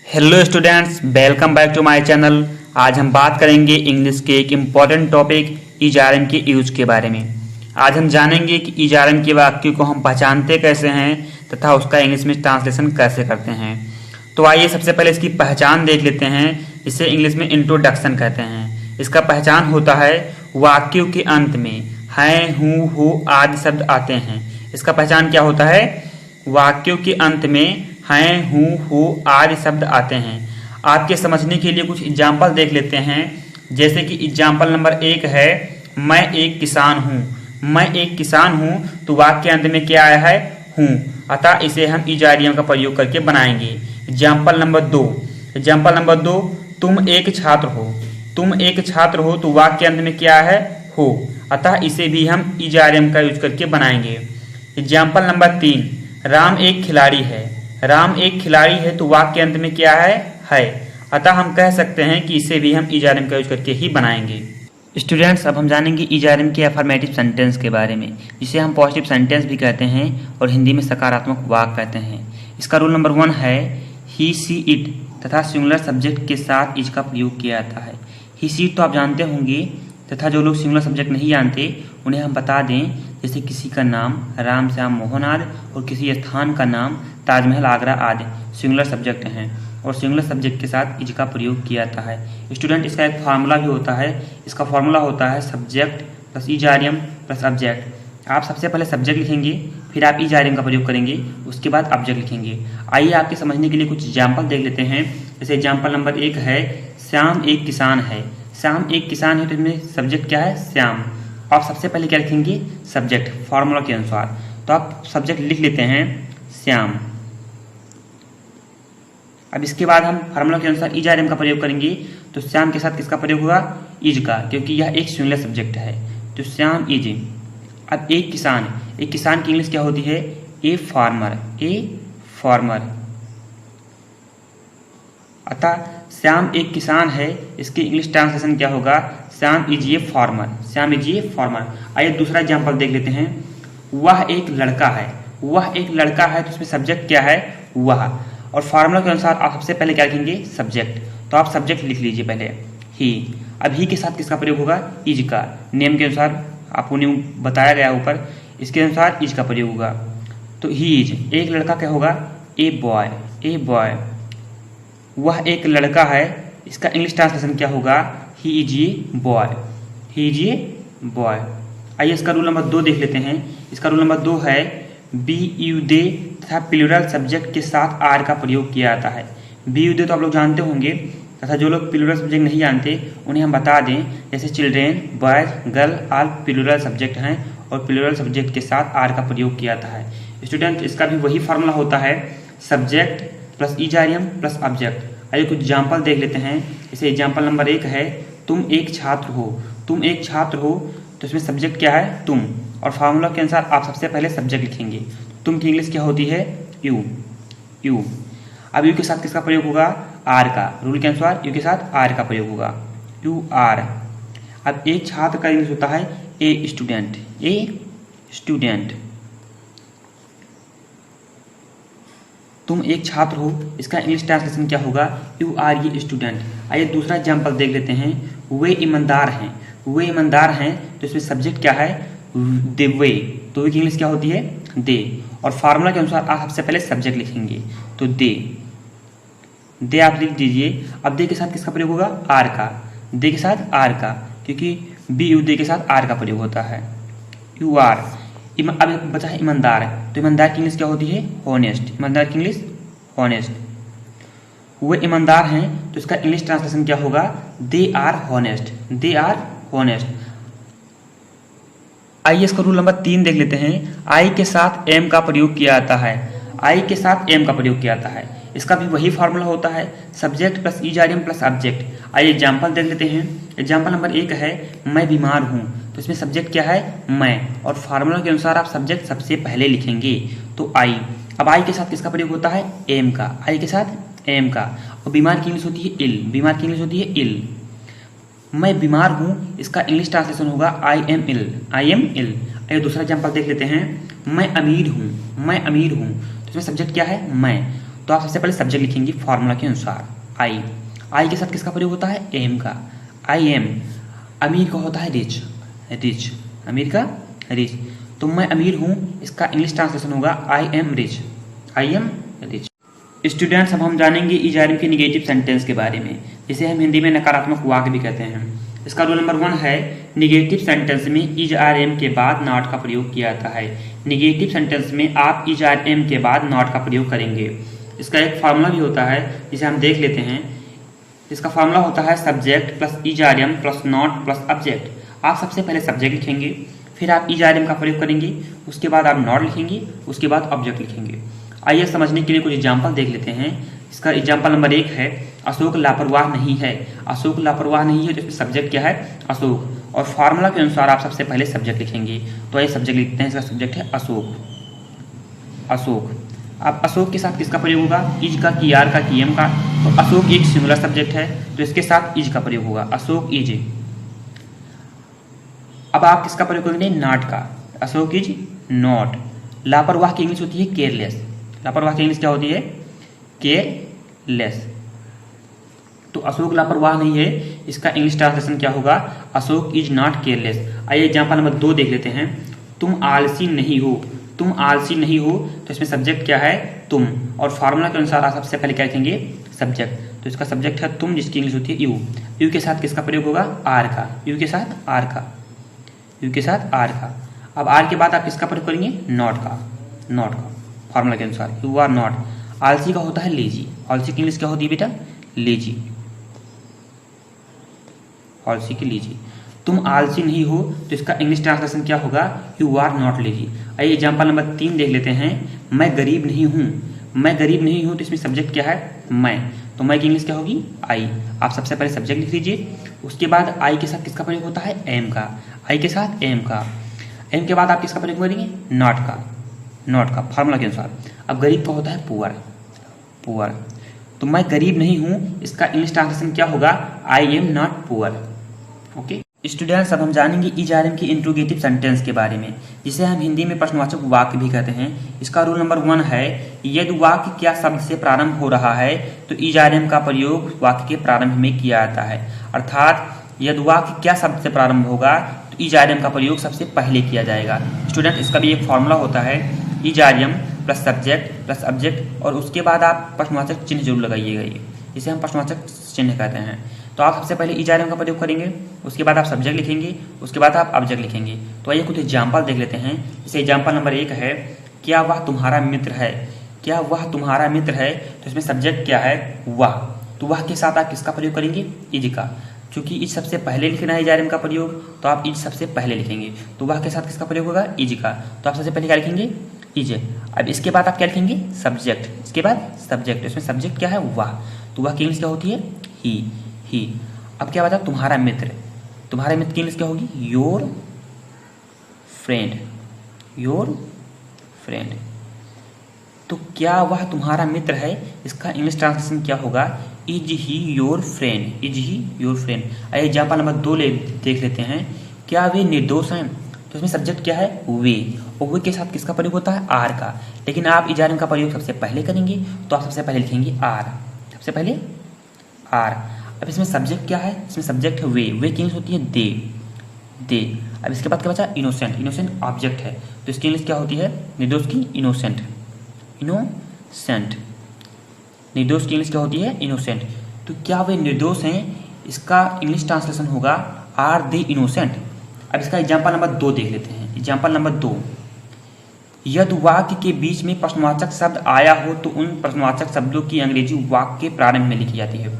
Hello students, welcome back to my channel. आज हम बात करेंगे इंग्लिश के एक इम्पॉर्टेंट टॉपिक इजारम के यूज के बारे में। आज हम जानेंगे कि इजारम के वाक्य को हम पहचानते कैसे हैं तथा उसका इंग्लिश में ट्रांसलेशन कैसे करते हैं। तो आइए सबसे पहले इसकी पहचान देख लेते हैं। इसे इंग्लिश में इंट्रोडक्शन कहते हैं। इसका पहचान होता है वाक्यों के अंत में हैं, हूँ, हो आदि शब्द आते हैं। इसका पहचान क्या होता है? वाक्यों के अंत में हैं, हूँ, हो आदि शब्द आते हैं। आपके समझने के लिए कुछ एग्जाम्पल देख लेते हैं। जैसे कि एग्जाम्पल नंबर 1 है, मैं एक किसान हूँ। मैं एक किसान हूँ तो वाक्य के अंत में क्या आया है? हूँ। अतः इसे हम इजारियम का प्रयोग करके बनाएंगे। एग्जाम्पल नंबर 2, तुम एक छात्र हो। तुम एक छात्र हो तो वाक्य के अंत में क्या है? हो। अतः इसे भी हम इजारियम का यूज करके बनाएंगे। एग्जाम्पल नंबर 3, राम एक खिलाड़ी है। राम एक खिलाड़ी है तो वाक्य के अंत में क्या है? अतः हम कह सकते हैं कि इसे भी हम इजारियम का यूज करके ही बनाएंगे। स्टूडेंट्स, अब हम जानेंगे इजारियम के अफर्मेटिव सेंटेंस के बारे में, जिसे हम पॉजिटिव सेंटेंस भी कहते हैं और हिंदी में सकारात्मक वाक्य कहते हैं। इसका रूल नंबर 1 है, ही सी इट तथा सिंगुलर सब्जेक्ट के साथ इज का प्रयोग किया जाता है। ही सी इट तो आप जानते होंगे, तथा जो लोग सिंगुलर सब्जेक्ट नहीं जानते उन्हें हम बता दें। जैसे किसी का नाम राम श्याम मोहन आदि और किसी स्थान का नाम ताजमहल आगरा आदि सिंगुलर सब्जेक्ट हैं और सिंगुलर सब्जेक्ट के साथ इज का प्रयोग किया जाता है। स्टूडेंट, इसका एक फार्मूला भी होता है। इसका फार्मूला होता है सब्जेक्ट प्लस इजारियम प्लस ऑब्जेक्ट। आप सबसे पहले सब्जेक्ट लिखेंगे, फिर आप इजारियम का प्रयोग करेंगे, उसके बाद ऑब्जेक्ट लिखेंगे। आइए आपके समझने के लिए कुछ एग्जाम्पल देख लेते हैं। जैसे एग्जाम्पल नंबर 1 है, श्याम एक किसान है। श्याम एक किसान है तो इसमें सब्जेक्ट क्या है? श्याम। आप सबसे पहले क्या लिखेंगे? सब्जेक्ट, फार्मूला के अनुसार। तो आप सब्जेक्ट लिख लेते हैं श्याम। अब इसके बाद हम फार्मूला के अनुसार इजारियम का प्रयोग करेंगे। तो श्याम के साथ किसका प्रयोग होगा? इज का, क्योंकि यह एक सिंगुलर सब्जेक्ट है। तो श्याम इज। अब एक किसान, एक किसान की इंग्लिश क्या होती है? A farmer. A farmer. अतः श्याम एक किसान है, इसकी इंग्लिश ट्रांसलेशन क्या होगा? Shyam is a farmer. Shyam is a farmer. आइए दूसरा एग्जाम्पल देख लेते हैं। वह एक लड़का है। वह एक लड़का है तो इसमें सब्जेक्ट क्या है? वह। और फार्मूला के अनुसार आप सबसे पहले क्या लिखेंगे? सब्जेक्ट। तो आप सब्जेक्ट लिख लीजिए पहले, ही। अब ही के साथ किसका प्रयोग होगा? इज का। नेम के अनुसार आपको नेम बताया गया ऊपर, इसके अनुसार इज का प्रयोग होगा। तो ही इज, एक लड़का क्या होगा? A boy. A boy. वह एक लड़का है, इसका इंग्लिश ट्रांसलेशन क्या होगा? He is a boy. He is a boy. आइए इसका रूल नंबर 2 देख लेते हैं। इसका रूल नंबर 2 है, बी यू दे तथा प्लूरल सब्जेक्ट के साथ आर का प्रयोग किया जाता है। बी यू दे तो आप लोग जानते होंगे, तथा जो लोग प्लूरल सब्जेक्ट नहीं जानते उन्हें हम बता दें। जैसे चिल्ड्रेन, बॉयज, गर्ल आल प्लूरल सब्जेक्ट हैं और प्लूरल सब्जेक्ट के साथ आर का प्रयोग किया जाता है। स्टूडेंट, इसका भी वही फार्मूला होता है, सब्जेक्ट प्लस इजारियम प्लस ऑब्जेक्ट। आइए कुछ एग्जाम्पल देख लेते हैं। जैसे एग्जाम्पल नंबर 1 है, तुम एक छात्र हो। तुम एक छात्र हो तो इसमें सब्जेक्ट क्या है? तुम। और फार्मूला के अनुसार आप सबसे पहले सब्जेक्ट लिखेंगे। तुम की इंग्लिश क्या होती है? यू। यू। अब यू के साथ किसका प्रयोग होगा? आर का। रूल के अनुसार यू के साथ आर का प्रयोग होगा, यू आर। अब एक छात्र का इंग्लिश होता है ए स्टूडेंट। A student. तुम एक छात्र हो, इसका इंग्लिश ट्रांसलेशन क्या होगा? यू आर ये स्टूडेंट। आइए दूसरा एग्जाम्पल देख लेते हैं। वे ईमानदार हैं। वे ईमानदार हैं तो इसमें सब्जेक्ट क्या है? दे वे। तो वे की इंग्लिश क्या होती है? दे। और फार्मूला के अनुसार आप सबसे पहले सब्जेक्ट लिखेंगे। तो दे। दे आप लिख दीजिए। अब दे के साथ किसका प्रयोग होगा? आर का। दे के साथ आर का, क्योंकि बी यू दे के साथ आर का प्रयोग होता है, यू आर। अब बचा है ईमानदार। तो ईमानदार की इंग्लिश क्या होती है? हॉनेस्ट। ईमानदार की इंग्लिश हॉनेस्ट। वो ईमानदार हैं तो इसका इंग्लिश ट्रांसलेशन क्या होगा? They are honest. They are honest. आइए इसका रूल नंबर 3 देख लेते हैं। आई के साथ एम का प्रयोग किया जाता है। आई के साथ एम का प्रयोग किया जाता है। इसका भी वही फार्मूला होता है, सब्जेक्ट प्लस इजारियम प्लस ऑब्जेक्ट। आइए एग्जाम्पल देख लेते हैं। एग्जाम्पल नंबर 1 है, मैं बीमार हूँ। तो इसमें सब्जेक्ट क्या है? मैं। और फार्मूला के अनुसार आप सब्जेक्ट सबसे पहले लिखेंगे। तो आई। अब आई के साथ किसका प्रयोग होता है? एम का। आई के साथ एम का। और बीमार की इंग्लिश होती है इल। बीमार की इंग्लिश होती है इल। मैं बीमार हूँ, इसका इंग्लिश ट्रांसलेशन होगा I am ill. I am इल। आइए दूसरा एग्जाम्पल देख लेते हैं। मैं अमीर हूँ। मैं अमीर हूँ तो इसमें सब्जेक्ट क्या है? मैं। तो आप सबसे पहले सब्जेक्ट लिखेंगे फॉर्मूला के अनुसार आई के साथ किसका प्रयोग होता है? एम का। आई एम, अमीर का होता है रिच, अमीर का रिच। तो मैं अमीर हूँ, इसका इंग्लिश ट्रांसलेशन होगा आई एम रिच। स्टूडेंट्स, अब हम जानेंगे इज आर एम के निगेटिव सेंटेंस के बारे में, जिसे हम हिंदी में नकारात्मक वाक्य भी कहते हैं। इसका रूल नंबर 1 है, निगेटिव सेंटेंस में इज आर एम के बाद नॉट का प्रयोग किया जाता है। निगेटिव सेंटेंस में आप इज आर एम के बाद नॉट का प्रयोग करेंगे। इसका एक फार्मूला भी होता है, जिसे हम देख लेते हैं। इसका फार्मूला होता है subject plus is are am plus not plus object. आप सबसे पहले सब्जेक्ट लिखेंगे, फिर आप इज आर एम का प्रयोग करेंगे, उसके बाद आप नॉट लिखेंगे, उसके बाद ऑब्जेक्ट लिखेंगे। आइए समझने के लिए कुछ एग्जाम्पल देख लेते हैं। इसका एग्जाम्पल नंबर 1 है, अशोक लापरवाह नहीं है। अशोक लापरवाह नहीं है, तो सब्जेक्ट क्या है? अशोक। और फार्मूला के अनुसार आप सबसे पहले सब्जेक्ट लिखेंगे। तो आइए सब्जेक्ट लिखते हैं। इसका सब्जेक्ट है अशोक। अब अशोक के साथ किसका प्रयोग होगा? इज का, की आर का, की एम का। तो अशोक एक सिंगुलर सब्जेक्ट है, तो इसके साथ इज का प्रयोग होगा, अशोक इज। अब आप किसका प्रयोग करेंगे? नॉट का, अशोक इज नॉट। लापरवाह की इंग्लिश होती है केयरलेस। लापरवाह की इंग्लिश क्या होती है? केयरलेस। तो अशोक लापरवाह नहीं है, इसका इंग्लिश ट्रांसलेशन क्या होगा? Ashok is not careless. आइए एग्जाम्पल नंबर 2 देख लेते हैं। तुम आलसी नहीं हो। तुम आलसी नहीं हो, तो इसमें सब्जेक्ट क्या है? तुम। और फार्मूला के अनुसार आप सबसे पहले क्या लिखेंगे? सब्जेक्ट। तो इसका सब्जेक्ट है तुम, जिसकी इंग्लिश होती है यू। यू के साथ किसका प्रयोग होगा? आर का। यू के साथ आर का। अब आर के बाद आप किसका प्रयोग करेंगे? नॉट का। फार्मूला के अनुसार यू आर नॉट। आलसी का होता है लेजी। आलसी की इंग्लिश क्या होती है बेटा? लेजी। आलसी की लेजी। तुम आलसी नहीं हो, तो इसका इंग्लिश ट्रांसलेशन क्या होगा? You are not lazy. आइए एग्जाम्पल नंबर 3 देख लेते हैं। मैं गरीब नहीं हूँ, तो इसमें सब्जेक्ट क्या है? मैं। तो मैं की इंग्लिश क्या होगी? आई। आप सबसे पहले सब्जेक्ट लिख लीजिए, उसके बाद आई के साथ किसका प्रयोग होता है? एम का। आई के साथ एम का। एम के बाद आप किसका प्रयोग करेंगे? नॉट का फार्मूला के अनुसार। अब गरीब का होता है पुअर। तो मैं गरीब नहीं हूँ, इसका इंग्लिश ट्रांसलेशन क्या होगा? I am not poor. Okay students, अब हम जानेंगे इज आर एम की इंट्रोगेटिव सेंटेंस के बारे में, जिसे हम हिंदी में प्रश्नवाचक वाक्य भी कहते हैं। इसका रूल नंबर 1 है, यदि वाक्य क्या शब्द से प्रारंभ हो रहा है तो इज आर एम का प्रयोग वाक्य के प्रारंभ में किया जाता है। अर्थात यदि वाक्य क्या शब्द से प्रारंभ होगा तो इज आर एम का प्रयोग सबसे पहले किया जाएगा। स्टूडेंट, इसका भी एक फॉर्मूला होता है, is are am plus subject plus object, और उसके बाद आप प्रश्नवाचक चिन्ह जरूर लगाइएगा। इसे हम प्रश्नवाचक चिन्ह कहते हैं। तो आप सबसे पहले इज आर एम का प्रयोग करेंगे, उसके बाद आप सब्जेक्ट लिखेंगे, उसके बाद आप ऑब्जेक्ट लिखेंगे। तो आइए कुछ एग्जाम्पल देख लेते हैं। जैसे एग्जाम्पल नंबर 1 है, क्या वह तुम्हारा मित्र है? तो इसमें सब्जेक्ट क्या है? वह। तो वह के साथ आप किसका प्रयोग करेंगे? इज का। क्योंकि इज सबसे पहले लिखना है इज आर एम का प्रयोग, तो आप इज सबसे पहले लिखेंगे। तो वह के साथ किसका प्रयोग होगा? इज का। तो आप सबसे पहले क्या लिखेंगे? इज। अब इसके बाद आप क्या लिखेंगे? सब्जेक्ट। इसके बाद सब्जेक्ट। इसमें सब्जेक्ट क्या है? वह। तो वह की इंग्लिश क्या होती है? ही। अब क्या बता? तुम्हारा मित्र की इंग्लिश क्या होगी? Your friend. तो क्या वह तुम्हारा मित्र है, इसका इंग्लिश ट्रांसलेशन क्या होगा? Is he your friend. आइए एग्जाम्पल नंबर 2 देख लेते हैं। क्या वे निर्दोष हैं? तो इसमें सब्जेक्ट क्या है? वे। और वे के साथ किसका प्रयोग होता है? आर का। लेकिन आप इज आर एम का प्रयोग सबसे पहले करेंगे, तो आप सबसे पहले लिखेंगे आर। अब इसमें सब्जेक्ट क्या है? इसमें सब्जेक्ट है वे की इंग्लिश होती है दे। अब इसके बाद क्या बचा? इनोसेंट ऑब्जेक्ट है, तो इसकी इंग्लिश क्या होती है? निर्दोष की इनोसेंट। निर्दोष की इंग्लिश क्या होती है? इनोसेंट। तो क्या वे निर्दोष हैं, इसका इंग्लिश ट्रांसलेशन होगा आर दे इनोसेंट। अब इसका एग्जाम्पल नंबर 2 देख लेते हैं। एग्जाम्पल नंबर 2, यदि वाक्य के बीच में प्रश्नवाचक शब्द आया हो तो उन प्रश्नवाचक शब्दों की अंग्रेजी वाक्य के प्रारंभ में लिखी जाती है।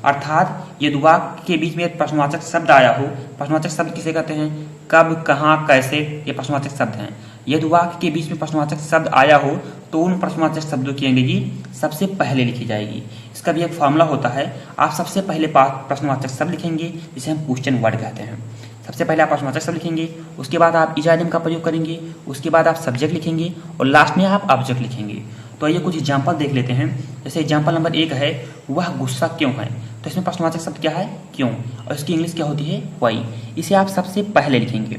अर्थात यदि वाक्य के बीच में प्रश्नवाचक शब्द आया हो, प्रश्नवाचक शब्द किसे कहते हैं? कब, कहाँ, कैसे, ये प्रश्नवाचक शब्द हैं। यदि वाक्य के बीच में प्रश्नवाचक शब्द आया हो तो उन प्रश्नवाचक शब्दों की अंग्रेजी सबसे पहले लिखी जाएगी। इसका भी एक फॉर्मूला होता है, आप सबसे पहले प्रश्नवाचक शब्द लिखेंगे, जिसे हम क्वेश्चन वर्ड कहते हैं। सबसे पहले आप प्रश्नवाचक शब्द लिखेंगे, उसके बाद आप इज आर एम का प्रयोग करेंगे, उसके बाद आप सब्जेक्ट लिखेंगे और लास्ट में आप ऑब्जेक्ट लिखेंगे। तो आइए कुछ एग्जाम्पल देख लेते हैं। जैसे एग्जाम्पल नंबर 1 है, वह गुस्सा क्यों है? तो इसमें प्रश्नवाचक शब्द क्या है? क्यों। और इसकी इंग्लिश क्या होती है? वाई। इसे आप सबसे पहले लिखेंगे।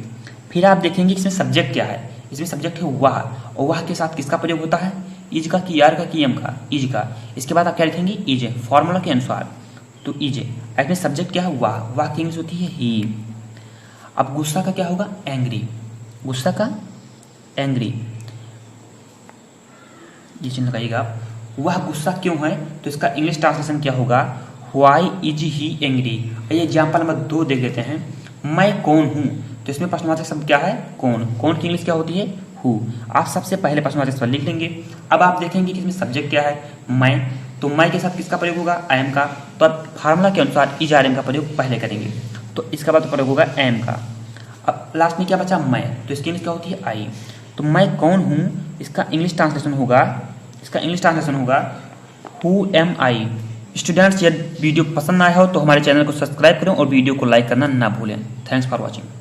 फिर आप देखेंगे इसमें सब्जेक्ट क्या है? इसमें सब्जेक्ट है वह, और वह के साथ किसका प्रयोग होता है? इज का, की आर का, की एम का, इज का। इसके बाद आप क्या लिखेंगे, इज, फॉर्मूला के अनुसार। तो इज, इसमें सब्जेक्ट क्या है, वाह, वाह की इंग्लिश होती है ही। अब गुस्सा का क्या होगा, एंग्री, गुस्सा का एंग्री, ये चिन्ह लगाइएगा आप। वह गुस्सा क्यों है, तो इसका इंग्लिश ट्रांसलेशन क्या होगा, वाई इज ही एंग्री। ये एग्जाम्पल नंबर 2 देख लेते हैं। मैं कौन हूँ, तो इसमें प्रश्नवाचक शब्द क्या है, कौन। कौन की इंग्लिश क्या होती है, हु। आप सबसे पहले प्रश्नवाचक शब्द लिख लेंगे। अब आप देखेंगे कि इसमें सब्जेक्ट क्या है, मैं, तो मैं के साथ किसका प्रयोग होगा, आई एम का। तो अब फार्मूला के अनुसार इज आर एम का प्रयोग पहले करेंगे, तो इसका बाद प्रयोग होगा एम का। अब लास्ट में क्या बचा, मैं, तो इसकी इंग्लिश क्या होती है, आई। तो मैं कौन हूँ, इसका इंग्लिश ट्रांसलेशन होगा हु एम आई। स्टूडेंट्स, यदि वीडियो पसंद आया हो तो हमारे चैनल को सब्सक्राइब करें और वीडियो को लाइक करना ना भूलें। Thanks for watching.